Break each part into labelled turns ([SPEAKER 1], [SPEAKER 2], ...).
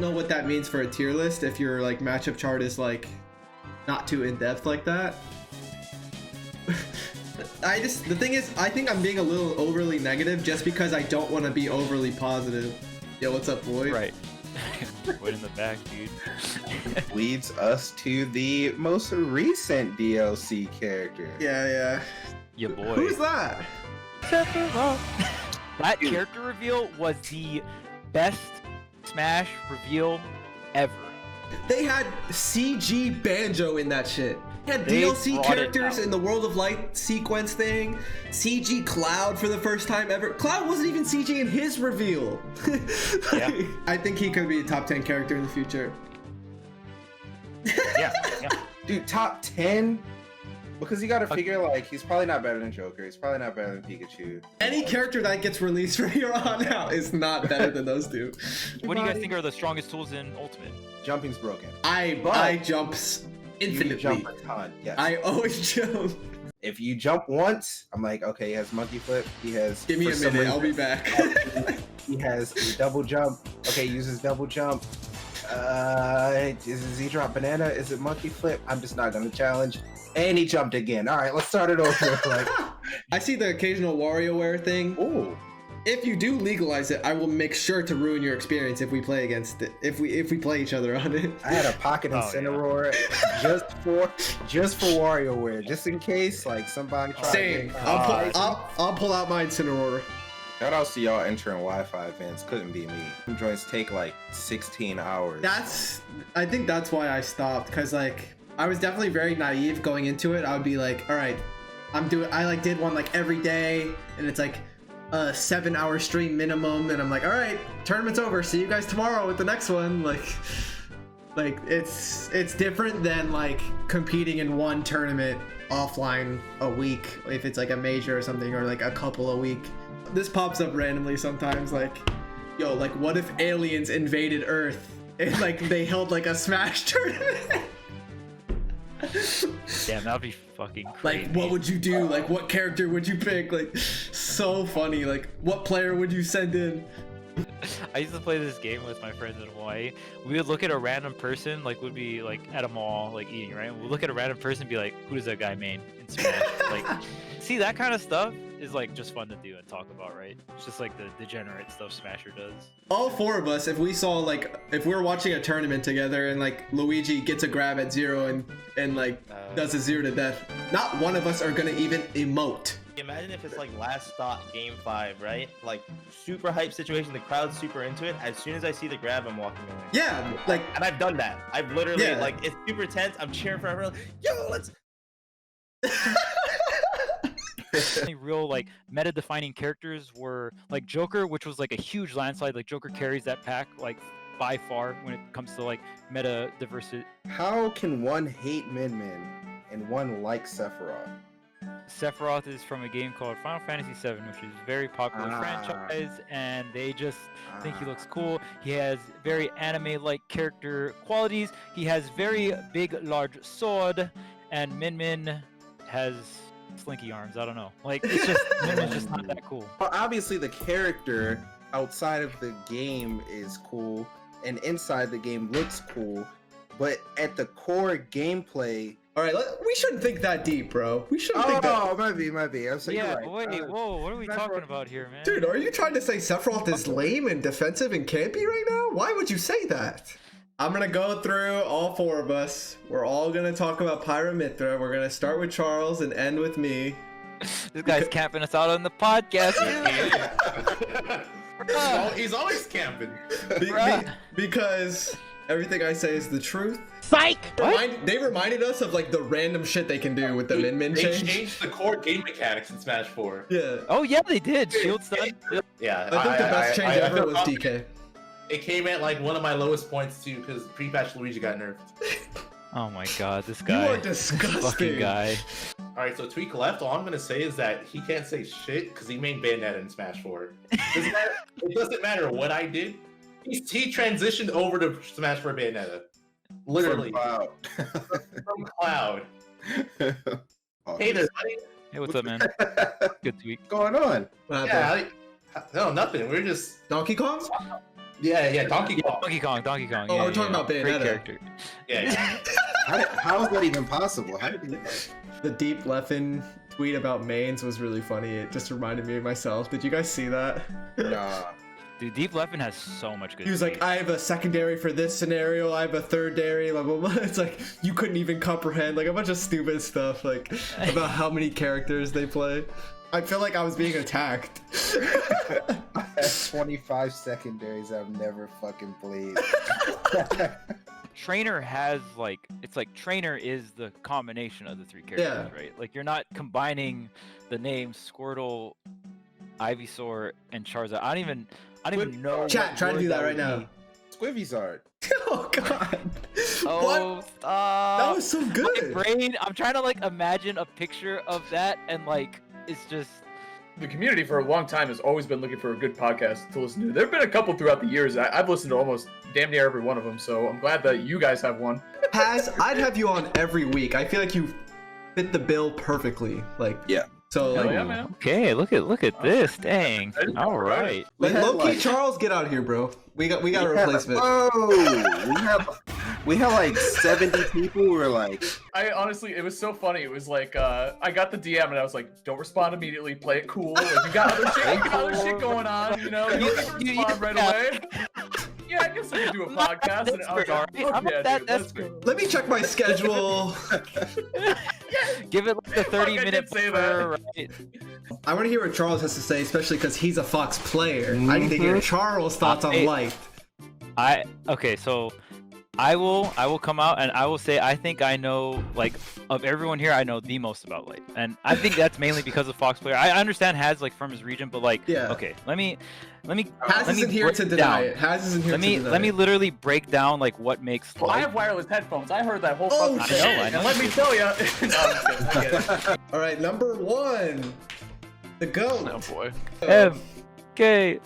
[SPEAKER 1] don't know what that means for a tier list if your like matchup chart is like not too in depth like that. The thing is, I think I'm being a little overly negative just because I don't want to be overly positive. Yo, what's up, boy?
[SPEAKER 2] Right. Right in the back, dude.
[SPEAKER 3] Leads us to the most recent DLC character.
[SPEAKER 1] Yeah.
[SPEAKER 2] Your boy.
[SPEAKER 1] Who's that?
[SPEAKER 2] That character reveal was the best Smash reveal ever.
[SPEAKER 1] They had CG Banjo in that shit. They had
[SPEAKER 2] They
[SPEAKER 1] DLC
[SPEAKER 2] brought it
[SPEAKER 1] characters
[SPEAKER 2] out.
[SPEAKER 1] in the World of Light sequence thing. CG Cloud for the first time ever. Cloud wasn't even CG in his reveal.
[SPEAKER 2] Yeah.
[SPEAKER 1] I think he could be a top 10 character in the future.
[SPEAKER 2] Yeah.
[SPEAKER 3] Dude, top 10? Because you gotta figure, like, he's probably not better than Joker. He's probably not better than Pikachu.
[SPEAKER 1] Any character that gets released from here on out is not better than those two.
[SPEAKER 2] What do you guys think are the strongest tools in Ultimate?
[SPEAKER 3] Jumping's broken.
[SPEAKER 1] I jumps infinitely.
[SPEAKER 3] You jump a ton, yes.
[SPEAKER 1] I always jump.
[SPEAKER 3] If you jump once, I'm like, okay, he has monkey flip. He has.
[SPEAKER 1] Give me
[SPEAKER 3] for
[SPEAKER 1] a
[SPEAKER 3] some
[SPEAKER 1] minute, I'll be
[SPEAKER 3] reason,
[SPEAKER 1] back.
[SPEAKER 3] He has a double jump. Okay, he uses double jump. Does he drop banana? Is it monkey flip? I'm just not gonna challenge. And he jumped again. All right, let's start it over. Like,
[SPEAKER 1] I see the occasional WarioWare thing.
[SPEAKER 3] ooh.
[SPEAKER 1] If you do legalize it, I will make sure to ruin your experience if we play against it. If we play each other on it.
[SPEAKER 3] I had a pocket Incineroar just for WarioWare, just in case like somebody tried.
[SPEAKER 1] Same. I'll pull out my Incineroar.
[SPEAKER 3] Shout outs to y'all entering Wi-Fi events. Couldn't be me. Some joints take like 16 hours.
[SPEAKER 1] I think that's why I stopped, because like I was definitely very naive going into it. I would be like, all right, I like did one like every day, and it's like a 7-hour stream minimum, and I'm like, all right, tournament's over, see you guys tomorrow with the next one. Like it's different than like competing in one tournament offline a week, if it's like a major or something, or like a couple a week. This pops up randomly sometimes, like, yo, like what if aliens invaded Earth and like they held like a Smash tournament?
[SPEAKER 2] Damn, that'd be fucking crazy.
[SPEAKER 1] Like, what would you do? Like, what character would you pick? Like, so funny. Like, what player would you send in?
[SPEAKER 2] I used to play this game with my friends in Hawaii. We would look at a random person, like would be like at a mall, like eating, right? We'd look at a random person and be like, who does that guy main in Smash? Like, see, that kind of stuff is like just fun to do and talk about, right? It's just like the degenerate stuff Smasher does.
[SPEAKER 1] All four of us, if we saw like, if we were watching a tournament together and like Luigi gets a grab at 0 and like does a 0 to death, not one of us are gonna even emote.
[SPEAKER 4] Imagine if it's like last thought game 5, right? Like super hype situation, the crowd's super into it. As soon as I see the grab, I'm walking away.
[SPEAKER 1] Yeah, like,
[SPEAKER 4] And I've done that. I've literally
[SPEAKER 1] Yeah.
[SPEAKER 4] like it's super tense. I'm cheering for everyone. Yo, let's.
[SPEAKER 2] Only real like meta defining characters were like Joker, which was like a huge landslide. Like Joker carries that pack like by far when it comes to like meta diversity.
[SPEAKER 3] How can one hate Min Min and one like Sephiroth?
[SPEAKER 2] Sephiroth is from a game called Final Fantasy VII, which is a very popular franchise, and they just think he looks cool. He has very anime-like character qualities. He has very big, large sword, and Min Min has slinky arms. I don't know. Like, it's just Min Min's just not that cool.
[SPEAKER 3] Well, obviously the character outside of the game is cool, and inside the game looks cool, but at the core gameplay.
[SPEAKER 1] all right, we shouldn't think that deep, bro. We shouldn't think that.
[SPEAKER 3] Oh, might be. I'm saying
[SPEAKER 2] Yeah,
[SPEAKER 3] you're
[SPEAKER 2] but
[SPEAKER 3] right.
[SPEAKER 2] wait, whoa, what are we
[SPEAKER 3] Sephiroth-
[SPEAKER 2] talking about here, man?
[SPEAKER 1] Dude, are you trying to say Sephiroth is lame and defensive and campy right now? Why would you say that? I'm gonna go through all four of us. We're all gonna talk about Pyramithra. We're gonna start with Charles and end with me.
[SPEAKER 2] This guy's camping us out on the podcast.
[SPEAKER 5] He's always camping.
[SPEAKER 1] Because everything I say is the truth.
[SPEAKER 2] Psych!
[SPEAKER 1] They reminded us of like the random shit they can do with the Min Min
[SPEAKER 5] They
[SPEAKER 1] change.
[SPEAKER 5] changed the core game mechanics in Smash 4.
[SPEAKER 1] Yeah.
[SPEAKER 2] Oh yeah, they did. Shield stun.
[SPEAKER 5] Yeah,
[SPEAKER 1] I think the best change ever
[SPEAKER 5] feel
[SPEAKER 1] was
[SPEAKER 5] confident.
[SPEAKER 1] DK.
[SPEAKER 5] It came at like one of my lowest points too, because pre-patch Luigi got nerfed.
[SPEAKER 2] Oh my god, this
[SPEAKER 1] You
[SPEAKER 2] guy.
[SPEAKER 1] are
[SPEAKER 2] This
[SPEAKER 1] disgusting.
[SPEAKER 2] fucking guy.
[SPEAKER 5] All right, so Tweek left. All I'm gonna say is that he can't say shit because he made Bayonetta in Smash 4. It doesn't matter what I did. He transitioned over to Smash 4 Bayonetta. Literally
[SPEAKER 3] Wow.
[SPEAKER 5] from Cloud.
[SPEAKER 3] Oh,
[SPEAKER 5] Hey there, buddy.
[SPEAKER 2] Hey, what's up, man? Good tweet.
[SPEAKER 3] what's going on?
[SPEAKER 1] What happened?
[SPEAKER 5] Yeah, no, nothing. We're just
[SPEAKER 1] Donkey Kong?
[SPEAKER 5] Yeah, Donkey Kong.
[SPEAKER 2] Donkey Kong.
[SPEAKER 1] Oh,
[SPEAKER 2] yeah,
[SPEAKER 1] we're talking about
[SPEAKER 2] Great
[SPEAKER 1] Bayonetta.
[SPEAKER 2] character.
[SPEAKER 5] Yeah.
[SPEAKER 3] How is that even possible? How did you do that?
[SPEAKER 1] The Deep Leffen tweet about mains was really funny. It just reminded me of myself. Did you guys see that?
[SPEAKER 3] Nah.
[SPEAKER 2] Dude, Deep Leffen has so much good.
[SPEAKER 1] He was like, I have a secondary for this scenario, I have a third dairy, blah, blah, blah. It's like, you couldn't even comprehend, like, a bunch of stupid stuff, like, about how many characters they play. I feel like I was being attacked.
[SPEAKER 3] I have 25 secondaries I've never fucking played.
[SPEAKER 2] Trainer has like, it's like Trainer is the combination of the three characters, right? Like you're not combining the names Squirtle, Ivysaur, and Charizard. I don't even know.
[SPEAKER 1] Chat,
[SPEAKER 2] what
[SPEAKER 1] try to
[SPEAKER 2] word
[SPEAKER 1] do that
[SPEAKER 2] would
[SPEAKER 1] right now.
[SPEAKER 2] be.
[SPEAKER 3] Squivvyzard.
[SPEAKER 1] Oh, God.
[SPEAKER 2] Oh,
[SPEAKER 1] What?
[SPEAKER 2] stop.
[SPEAKER 1] That was so
[SPEAKER 2] My
[SPEAKER 1] good.
[SPEAKER 2] brain, I'm trying to like imagine a picture of that and like, it's just,
[SPEAKER 6] The community for a long time has always been looking for a good podcast to listen to. There have been a couple throughout the years. I've listened to almost damn near every one of them, so I'm glad that you guys have one.
[SPEAKER 1] I'd have you on every week. I feel like you fit the bill perfectly. Like,
[SPEAKER 3] Yeah.
[SPEAKER 1] So,
[SPEAKER 6] Hell
[SPEAKER 1] like,
[SPEAKER 6] yeah, man.
[SPEAKER 2] okay, look at this, dang. All right.
[SPEAKER 1] let
[SPEAKER 3] We had,
[SPEAKER 1] low-key
[SPEAKER 3] like-
[SPEAKER 1] Charles get out here, bro. We got a replacement.
[SPEAKER 3] We have like 70 people who are like,
[SPEAKER 6] I honestly, it was so funny. It was like, I got the DM and I was like, don't respond immediately, play it cool. Like, you got other shit going on, you know? You don't need to respond right away. Yeah, I guess I could do a podcast. And I was like,
[SPEAKER 2] I'm not
[SPEAKER 6] yeah,
[SPEAKER 2] that
[SPEAKER 6] dude, let's
[SPEAKER 2] desperate.
[SPEAKER 1] Let me check my schedule.
[SPEAKER 2] Give it like the
[SPEAKER 6] Fuck, I
[SPEAKER 2] 30-minute
[SPEAKER 6] did say
[SPEAKER 2] buffer, right?
[SPEAKER 1] I want to hear what Charles has to say, especially because he's a Fox player. I need to hear Charles' thoughts on
[SPEAKER 2] Hey.
[SPEAKER 1] light.
[SPEAKER 2] Okay, so I will come out and I will say I think I know, like, of everyone here, I know the most about Light, and I think that's mainly because of Fox player. I understand Has like from his region, but like,
[SPEAKER 1] Yeah.
[SPEAKER 2] okay, let me
[SPEAKER 1] Haz isn't here
[SPEAKER 2] break
[SPEAKER 1] to
[SPEAKER 2] it
[SPEAKER 1] deny
[SPEAKER 2] down.
[SPEAKER 1] it. Haz isn't here
[SPEAKER 2] Let me
[SPEAKER 1] to deny
[SPEAKER 2] let me
[SPEAKER 1] it.
[SPEAKER 2] literally break down like what makes
[SPEAKER 6] Well, I
[SPEAKER 2] Light.
[SPEAKER 6] have wireless headphones. I heard that whole
[SPEAKER 1] Oh,
[SPEAKER 6] fucking
[SPEAKER 1] shit.
[SPEAKER 6] thing.
[SPEAKER 2] I know.
[SPEAKER 6] And let me tell you. No, I'm just kidding. I get it.
[SPEAKER 1] All right, number one, the GOAT.
[SPEAKER 6] Oh boy.
[SPEAKER 2] MK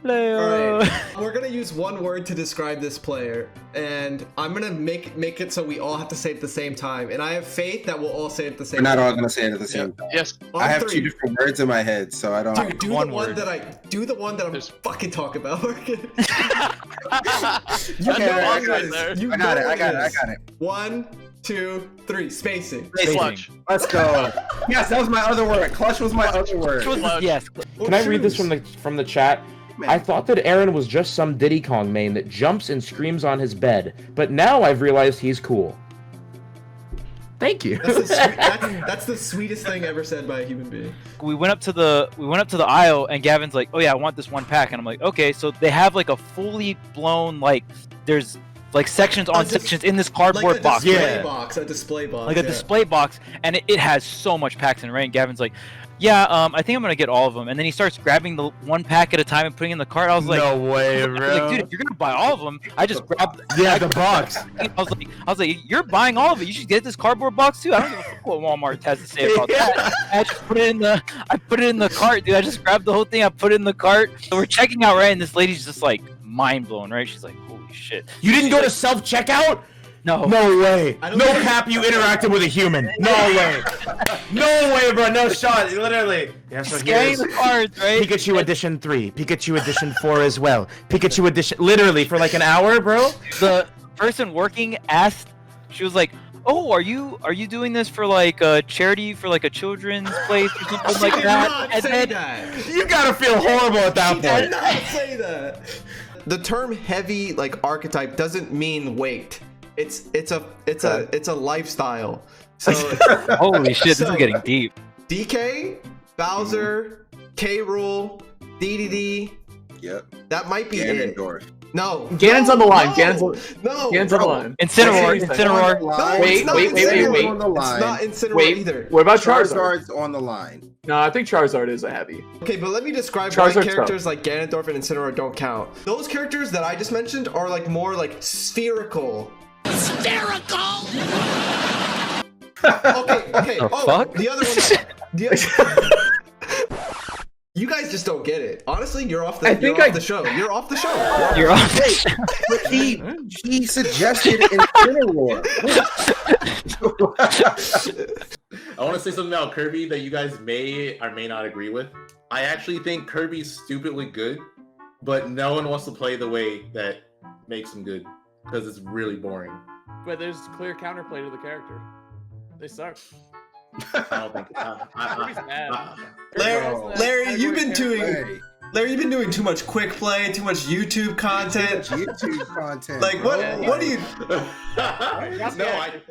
[SPEAKER 2] Leo.
[SPEAKER 1] All right, we're gonna use one word to describe this player, and I'm gonna make it so we all have to say it at the same time. And I have faith that we'll all say it at the same
[SPEAKER 3] we're
[SPEAKER 1] time.
[SPEAKER 3] not all gonna say it at the same time.
[SPEAKER 6] Yes.
[SPEAKER 1] On
[SPEAKER 3] I have
[SPEAKER 1] three.
[SPEAKER 3] 2 different words in my head, so I don't.
[SPEAKER 1] Dude, do
[SPEAKER 2] One
[SPEAKER 1] the one
[SPEAKER 2] word.
[SPEAKER 1] that I'm
[SPEAKER 6] There's-
[SPEAKER 1] fucking talking about. You
[SPEAKER 3] Okay,
[SPEAKER 1] know
[SPEAKER 3] I got
[SPEAKER 1] this.
[SPEAKER 6] it.
[SPEAKER 1] You
[SPEAKER 3] I got it.
[SPEAKER 1] know
[SPEAKER 3] I got it. I
[SPEAKER 1] this.
[SPEAKER 3] got it.
[SPEAKER 1] 1, 2, 3. Spacing.
[SPEAKER 6] Sludge.
[SPEAKER 3] Let's go. Yes, that was my other word. Clutch was my other word.
[SPEAKER 6] Sludge.
[SPEAKER 2] Yes.
[SPEAKER 7] Can I read this from the chat?
[SPEAKER 3] Man.
[SPEAKER 7] I thought that Aaron was just some Diddy Kong main that jumps and screams on his bed, but now I've realized he's cool. Thank you.
[SPEAKER 1] That's the sweetest thing ever said by a human being.
[SPEAKER 2] We went up to the aisle and Gavin's like, "Oh yeah, I want this one pack." And I'm like, "Okay." So they have like a fully blown, like, there's like sections on sections in this cardboard
[SPEAKER 1] Like a
[SPEAKER 2] box.
[SPEAKER 1] display
[SPEAKER 2] right?
[SPEAKER 1] box. A display box.
[SPEAKER 2] Like a
[SPEAKER 1] yeah.
[SPEAKER 2] display box, and it has so much packs in it, right? And Gavin's like, "Yeah, I think I'm gonna get all of them." And then he starts grabbing the one pack at a time and putting it in the cart. I was like,
[SPEAKER 7] way,
[SPEAKER 2] I was like, "Dude, if you're gonna buy all of them, I just grabbed."
[SPEAKER 7] Yeah, the box.
[SPEAKER 2] I was like, "You're buying all of it. You should get this cardboard box too." I don't give a fuck what Walmart has to say about that. I just put it in the cart, dude. I just grabbed the whole thing. I put it in the cart. So we're checking out, right? And this lady's just like mind blown, right? She's like, "Holy shit!"
[SPEAKER 7] You didn't go to self-checkout?
[SPEAKER 2] No.
[SPEAKER 7] No way.
[SPEAKER 1] I don't
[SPEAKER 7] No
[SPEAKER 1] think-
[SPEAKER 7] cap, you interacted with a human. No way. No way, bro. No shot. Literally. Yeah, so
[SPEAKER 2] Scanning the cards, right?
[SPEAKER 7] Pikachu Edition 3, Pikachu Edition 4 as well. Pikachu Edition, literally for like an hour, bro.
[SPEAKER 2] The person working asked, she was like, "Oh, are you doing this for like a charity for like a children's place or something
[SPEAKER 1] She
[SPEAKER 2] like
[SPEAKER 1] did
[SPEAKER 2] that?"
[SPEAKER 1] not
[SPEAKER 2] And
[SPEAKER 1] say
[SPEAKER 2] then
[SPEAKER 1] that.
[SPEAKER 7] You gotta feel horrible at that
[SPEAKER 1] She did
[SPEAKER 7] point.
[SPEAKER 1] not say that. The term heavy like archetype doesn't mean weight. It's a lifestyle. So
[SPEAKER 2] holy shit, this
[SPEAKER 1] So-
[SPEAKER 2] is getting deep.
[SPEAKER 1] DK, Bowser, K. Rool, DDD.
[SPEAKER 3] Yep.
[SPEAKER 1] That might be it.
[SPEAKER 3] Ganondorf.
[SPEAKER 1] No.
[SPEAKER 6] Ganon's
[SPEAKER 1] no,
[SPEAKER 6] on the line.
[SPEAKER 1] No,
[SPEAKER 6] Ganon's
[SPEAKER 1] no.
[SPEAKER 6] Ganon's on the
[SPEAKER 1] bro.
[SPEAKER 6] line.
[SPEAKER 2] Incineroar,
[SPEAKER 6] Wait,
[SPEAKER 2] Incineroar.
[SPEAKER 1] No,
[SPEAKER 6] Wait,
[SPEAKER 1] it's not
[SPEAKER 6] wait,
[SPEAKER 1] Incineroar.
[SPEAKER 3] on the line.
[SPEAKER 1] It's not Incineroar
[SPEAKER 6] Wait,
[SPEAKER 1] either.
[SPEAKER 6] what about Charizard?
[SPEAKER 3] Charizard's on the line.
[SPEAKER 6] No, I think Charizard is a heavy.
[SPEAKER 1] Okay, but let me describe why
[SPEAKER 6] Charizard's
[SPEAKER 1] characters like Ganondorf and Incineroar don't count. Those characters that I just mentioned are like more like spherical. Okay.
[SPEAKER 2] The
[SPEAKER 1] Oh,
[SPEAKER 2] fuck?
[SPEAKER 1] the other one. You guys just don't get it. Honestly, you're off the.
[SPEAKER 6] I think
[SPEAKER 1] you're
[SPEAKER 6] I-
[SPEAKER 1] off the show. You're off the show.
[SPEAKER 2] You're on.
[SPEAKER 3] But he suggested Incineroar.
[SPEAKER 5] I want to say something about Kirby that you guys may or may not agree with. I actually think Kirby's stupidly good, but no one wants to play the way that makes them good because it's really boring.
[SPEAKER 6] But there's clear counterplay to the character. They suck.
[SPEAKER 5] I don't think.
[SPEAKER 6] Kirby's bad.
[SPEAKER 1] Larry, you've been doing too much quick play, too much YouTube content.
[SPEAKER 3] YouTube content.
[SPEAKER 1] Like what do you?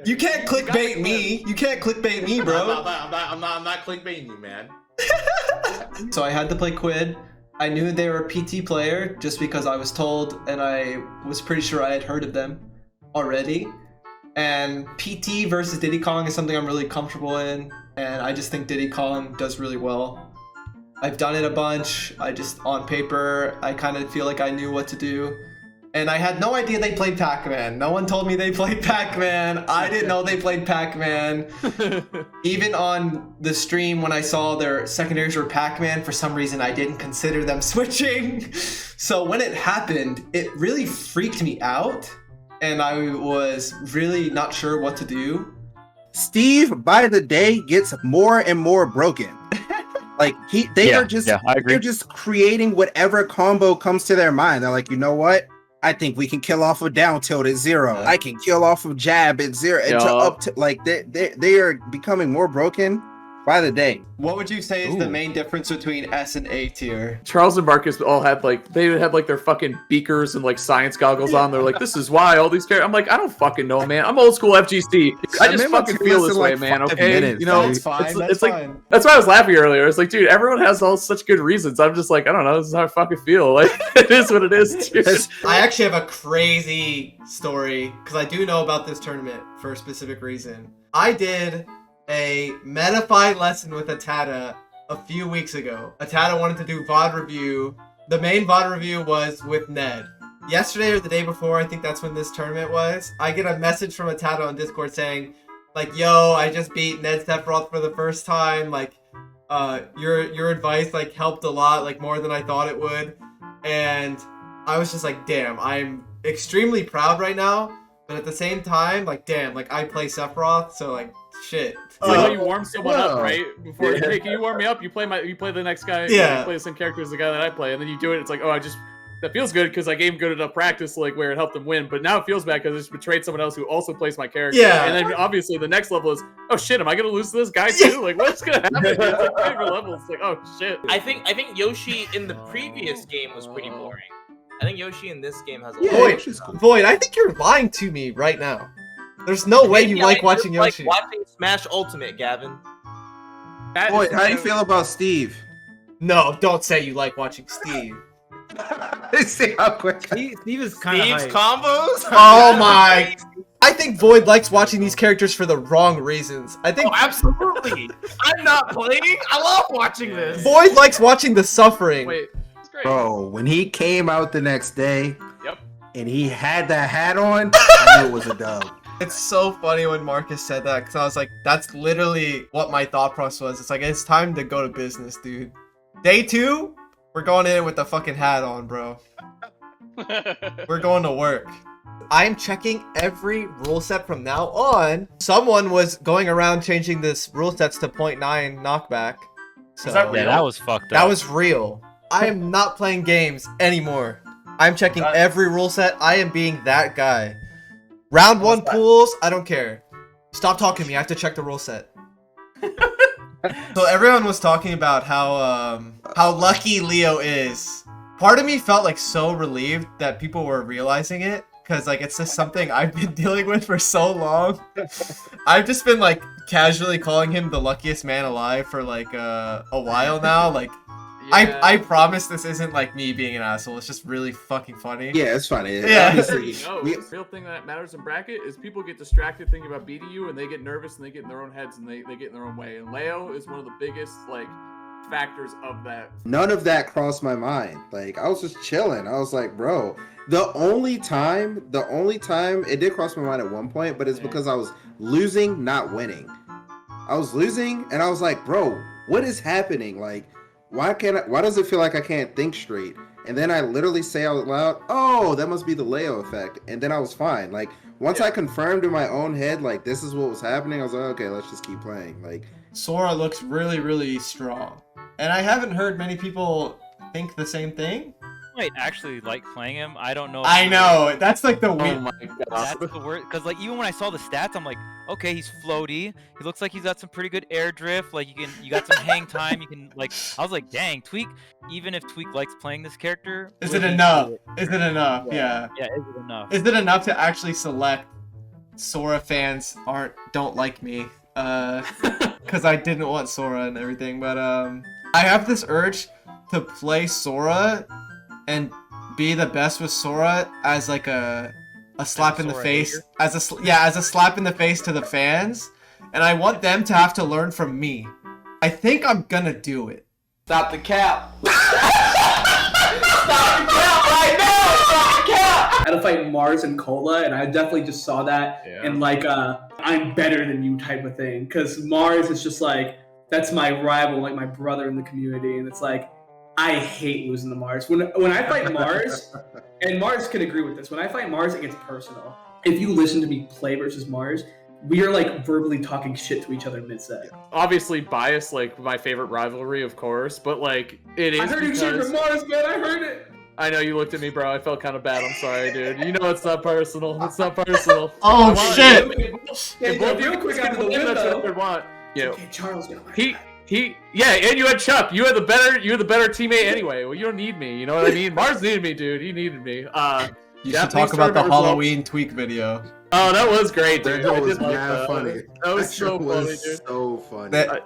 [SPEAKER 1] You can't clickbait me. You can't clickbait me, bro.
[SPEAKER 5] I'm not clickbaiting you, man.
[SPEAKER 1] So I had to play Quid. I knew they were a PT player just because I was told, and I was pretty sure I had heard of them already. And PT versus Diddy Kong is something I'm really comfortable in, and I just think Diddy Kong does really well. I've done it a bunch. I just, on paper, I kind of feel like I knew what to do. And I had no idea they played Pac-Man. No one told me they played Pac-Man. I didn't know they played Pac-Man. Even on the stream when I saw their secondaries were Pac-Man, for some reason I didn't consider them switching. So when it happened, it really freaked me out. And I was really not sure what to do.
[SPEAKER 3] Steve, by the day, gets more and more broken. Like they're just creating whatever combo comes to their mind. They're like, you know what? I think we can kill off a down tilt at 0. I can kill off a jab at 0. And up to like they are becoming more broken by the day.
[SPEAKER 1] What would you say is the main difference between S and A tier?
[SPEAKER 6] Charles and Marcus all had their fucking beakers and like science goggles on. They're like, this is why all these characters. I'm like, I don't fucking know, man. I'm old school FGC. I just fucking feel this way, man. Okay, you know,
[SPEAKER 1] That's fine.
[SPEAKER 6] it's like that's why I was laughing earlier. It's like, dude, everyone has all such good reasons. I'm just like, I don't know. This is how I fucking feel. Like, it is what it is, dude.
[SPEAKER 1] I actually have a crazy story because I do know about this tournament for a specific reason. I did a Metafy lesson with Atata a few weeks ago. Atata wanted to do VOD review. The main VOD review was with Ned. Yesterday or the day before, I think that's when this tournament was, I get a message from Atata on Discord saying, like, yo, I just beat Ned Sephiroth for the first time. Like, your advice, like, helped a lot, like, more than I thought it would. And I was just like, damn, I'm extremely proud right now. But at the same time, like, damn, like, I play Sephiroth, so, like, shit.
[SPEAKER 6] It's like how you warm someone up, right? Before, hey, can you warm me up? You play the next guy.
[SPEAKER 1] Yeah.
[SPEAKER 6] You play the same character as the guy that I play, and then you do it. It's like, oh, that feels good because I gave him good enough practice, like where it helped him win. But now it feels bad because I just betrayed someone else who also plays my character.
[SPEAKER 1] Yeah.
[SPEAKER 6] And then obviously the next level is, oh shit, am I gonna lose to this guy too? Like, what's gonna happen? It's like favorite level. It's like, oh shit.
[SPEAKER 8] I think Yoshi in the previous game was pretty boring. I think Yoshi in this game has a lot.
[SPEAKER 1] Void, I think you're lying to me right now. There's no way you like watching Yoshi.
[SPEAKER 8] Like watching Smash Ultimate, Gavin.
[SPEAKER 3] Boy, how do you feel about Steve?
[SPEAKER 1] No, don't say you like watching Steve.
[SPEAKER 3] See how quick.
[SPEAKER 9] Steve is kind of
[SPEAKER 8] Steve's combos?
[SPEAKER 1] Oh my. I think Void likes watching these characters for the wrong reasons. I think
[SPEAKER 8] absolutely. I'm not playing. I love watching this.
[SPEAKER 1] Void likes watching the suffering.
[SPEAKER 6] Wait, that's great.
[SPEAKER 3] Bro, when he came out the next day,
[SPEAKER 6] Yep.
[SPEAKER 3] and he had that hat on, I knew it was a dub.
[SPEAKER 1] It's so funny when Marcus said that because I was like, that's literally what my thought process was. It's like, it's time to go to business, dude. Day 2, we're going in with the fucking hat on, bro. We're going to work. I'm checking every rule set from now on. Someone was going around changing this rule sets to 0.9 knockback. So,
[SPEAKER 6] Is that real?
[SPEAKER 2] Yeah, that was fucked up.
[SPEAKER 1] that was real. I am not playing games anymore. I'm checking every rule set. I am being that guy. Round 1 pools, I don't care. Stop talking to me. I have to check the rule set. So everyone was talking about how lucky Leo is. Part of me felt like so relieved that people were realizing it, because like it's just something I've been dealing with for so long. I've just been like casually calling him the luckiest man alive for like a while now. Like I promise this isn't like me being an asshole. It's just really fucking funny.
[SPEAKER 3] Yeah, it's funny.
[SPEAKER 1] Yeah.
[SPEAKER 3] Obviously,
[SPEAKER 6] The real thing that matters in bracket is people get distracted thinking about beating you, and they get nervous and they get in their own heads and they get in their own way. And Leo is one of the biggest like factors of that.
[SPEAKER 3] none of that crossed my mind. Like, I was just chilling. I was like, bro, the only time it did cross my mind at one point, but it's because I was losing, not winning. I was losing, and I was like, bro, what is happening? Like, why does it feel like I can't think straight? And then I literally say out loud, oh, that must be the Leo effect. And then I was fine. Like, once I confirmed in my own head, like, this is what was happening, I was like, okay, let's just keep playing. Like,
[SPEAKER 1] Sora looks really, really strong. And I haven't heard many people think the same thing.
[SPEAKER 2] might actually like playing him. I don't know. If
[SPEAKER 9] I know. That's like the
[SPEAKER 6] Oh
[SPEAKER 9] weird.
[SPEAKER 6] my
[SPEAKER 2] That's
[SPEAKER 6] god.
[SPEAKER 2] the word. Because like even when I saw the stats, I'm like, okay, he's floaty. He looks like he's got some pretty good air drift. Like you got some hang time. You can like. I was like, dang, Tweek. Even if Tweek likes playing this character,
[SPEAKER 9] Is
[SPEAKER 2] will
[SPEAKER 9] it
[SPEAKER 2] he
[SPEAKER 9] enough?
[SPEAKER 2] do it?
[SPEAKER 9] Is it enough? Yeah.
[SPEAKER 2] Yeah, is it enough?
[SPEAKER 9] Is it enough to actually select Sora fans don't like me? Because I didn't want Sora and everything, but I have this urge to play Sora and be the best with Sora as like a slap in the
[SPEAKER 2] Sora
[SPEAKER 9] face,
[SPEAKER 2] hater?
[SPEAKER 9] as a slap in the face to the fans, and I want them to have to learn from me. I think I'm gonna do it.
[SPEAKER 10] Stop the cap. Stop the cap right now. Stop the cap. I had to fight Mars and Cola, and I definitely just saw that in like I'm better than you type of thing. Because Mars is just like, that's my rival, like my brother in the community, and it's like, I hate losing to Mars. When I fight Mars, and Mars can agree with this, when I fight Mars, it gets personal. If you listen to me play versus Mars, we are like verbally talking shit to each other mid-set.
[SPEAKER 6] Obviously biased, like my favorite rivalry, of course, but like it is.
[SPEAKER 10] I heard you cheering for Mars, man. I heard it.
[SPEAKER 6] I know you looked at me, bro. I felt kind of bad. I'm sorry, dude. You know it's not personal. It's not personal.
[SPEAKER 9] Oh shit!
[SPEAKER 6] Hey, both
[SPEAKER 10] real quick out of the
[SPEAKER 6] that's what I
[SPEAKER 10] window.
[SPEAKER 6] want. Yeah.
[SPEAKER 10] Okay, Charles, get on my
[SPEAKER 6] Yeah, and you had Chuck. You had the better teammate anyway. Well, you don't need me. You know what I mean? Mars needed me, dude. He needed me.
[SPEAKER 9] You
[SPEAKER 6] yeah,
[SPEAKER 9] should talk
[SPEAKER 6] thanks
[SPEAKER 9] about the
[SPEAKER 6] for
[SPEAKER 9] Halloween Tweek video.
[SPEAKER 6] Oh, that was great,
[SPEAKER 3] That
[SPEAKER 6] dude. I
[SPEAKER 3] was
[SPEAKER 6] did like
[SPEAKER 3] mad
[SPEAKER 6] that.
[SPEAKER 3] funny.
[SPEAKER 6] That was so
[SPEAKER 3] shit
[SPEAKER 6] funny,
[SPEAKER 3] was
[SPEAKER 6] dude.
[SPEAKER 3] so funny.
[SPEAKER 9] That-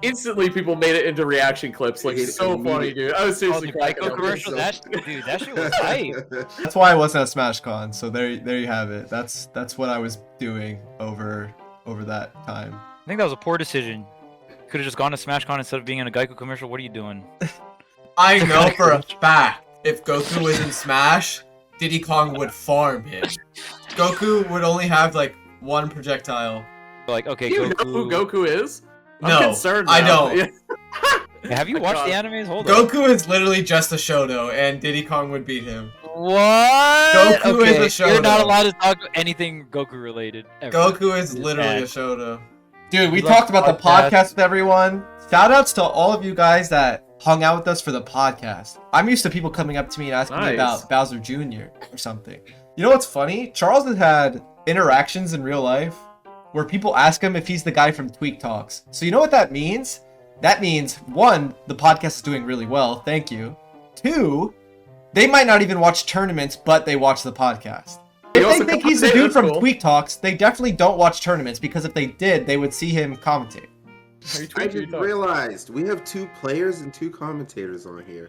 [SPEAKER 6] Instantly, people made it into reaction clips. Like, so funny, dude. I was
[SPEAKER 2] Oh,
[SPEAKER 6] seriously
[SPEAKER 2] the
[SPEAKER 6] cracking
[SPEAKER 2] Geico
[SPEAKER 6] up.
[SPEAKER 2] commercial. That shit was hype.
[SPEAKER 9] That's why I wasn't at SmashCon. So there you have it. That's what I was doing over that time.
[SPEAKER 2] I think that was a poor decision. Could have just gone to SmashCon instead of being in a Geico commercial. What are you doing?
[SPEAKER 9] I know for a fact if Goku was in Smash, Diddy Kong would farm him. Goku would only have like one projectile.
[SPEAKER 2] Like, okay,
[SPEAKER 6] You know
[SPEAKER 2] Goku.
[SPEAKER 6] who Goku is? I'm
[SPEAKER 9] No,
[SPEAKER 6] concerned
[SPEAKER 9] I
[SPEAKER 6] now.
[SPEAKER 9] don't.
[SPEAKER 6] Yeah.
[SPEAKER 2] Have you
[SPEAKER 6] Oh,
[SPEAKER 2] watched
[SPEAKER 6] God.
[SPEAKER 2] the animes? Hold on.
[SPEAKER 9] Goku is literally just a Shoto, and Diddy Kong would beat him.
[SPEAKER 2] What?
[SPEAKER 9] Goku is
[SPEAKER 2] okay,
[SPEAKER 9] a show,
[SPEAKER 2] You're not
[SPEAKER 9] though.
[SPEAKER 2] allowed to talk anything Goku related. Ever.
[SPEAKER 9] Goku is literally a
[SPEAKER 2] bad.
[SPEAKER 9] Shoto. Dude, we
[SPEAKER 2] We love
[SPEAKER 9] talked about the
[SPEAKER 2] podcasts.
[SPEAKER 9] podcast with everyone. Shout outs to all of you guys that hung out with us for the podcast. I'm used to people coming up to me and asking me
[SPEAKER 6] Nice.
[SPEAKER 9] about Bowser Jr. or something. You know what's funny? Charles has had interactions in real life where people ask him if he's the guy from Tweek Talks. So you know what that means? That means, one, the podcast is doing really well. Thank you. Two, they might not even watch tournaments, but they watch the podcast.
[SPEAKER 6] He
[SPEAKER 9] If
[SPEAKER 6] also
[SPEAKER 9] they think he's the
[SPEAKER 6] commentates,
[SPEAKER 9] dude
[SPEAKER 6] that's
[SPEAKER 9] from
[SPEAKER 6] cool.
[SPEAKER 9] Tweek Talks, they definitely don't watch tournaments, because if they did, they would see him commentate.
[SPEAKER 6] Are you
[SPEAKER 3] I
[SPEAKER 6] tweeting?
[SPEAKER 3] just realized we have 2 players and 2 commentators on here.